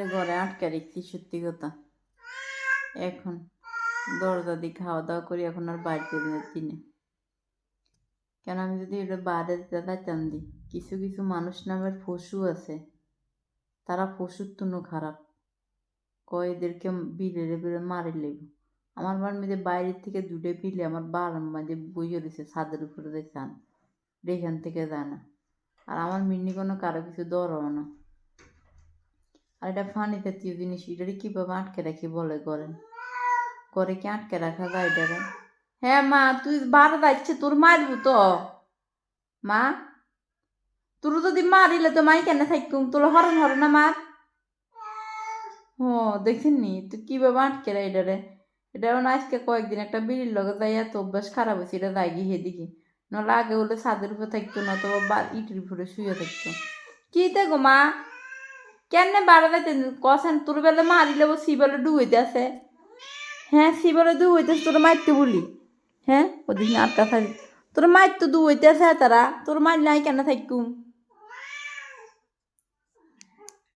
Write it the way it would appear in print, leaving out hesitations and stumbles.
মেয়ের ঘরে আটকে রেখেছি, সত্যি কথা। এখন দরজা দিয়ে খাওয়া দাওয়া করি, এখন আর বাইরে যাচ্ছি না। কেন আমি যদি এটা বাইরে যাইতাম দিই, কিছু কিছু মানুষ নামের পশু আছে, তারা পশুর তুনো খারাপ, কয় এদেরকে বিলে বিলে মারি লেব। আমার বার মেয়েদের বাইরের থেকে দুটো পিলে আমার বার মাঝে বইয়ে রয়েছে ছাদের উপরে দেখতাম, এখান থেকে যায় না। আর আমার মিন্নি কোনো কারো কিছু দরও না। আর এটা ফানি জাতীয় জিনিস, এটারে কীভাবে আটকে রাখি বলে করেন, করে কি আটকে রাখা যায় এটারে? হ্যাঁ মা, তুই বার যাচ্ছে, তোর মারবো তো মা। তোর যদি মারিলে তো মাই কেন থাকুম, তোর হরণ হরে না মার। ও দেখেননি তুই কীভাবে আটকে রা এটারে? এটা না আজকে কয়েকদিন একটা বিড়ির লগে যাই, এত অভ্যাস খারাপ হয়েছে, এটা যাই গিয়ে হেদিকে। নাহলে আগে হলে ছাদের উপরে থাকতো না, অথবা ইটের উপরে শুয়ে থাকতো। কি দেখো মা, কেন বাড়া যাইতে কষেন? তোর বেলা মারিলে ও শিবলে ডুবাইতে আছে। হ্যাঁ শিবলে ডুবাইতেছে, তোর মারতে বলি। হ্যাঁ ওদিন আর কথা, তোর মার তো ডুবাইতে আছে তারা, তোর মার নাই কেন থাকুম।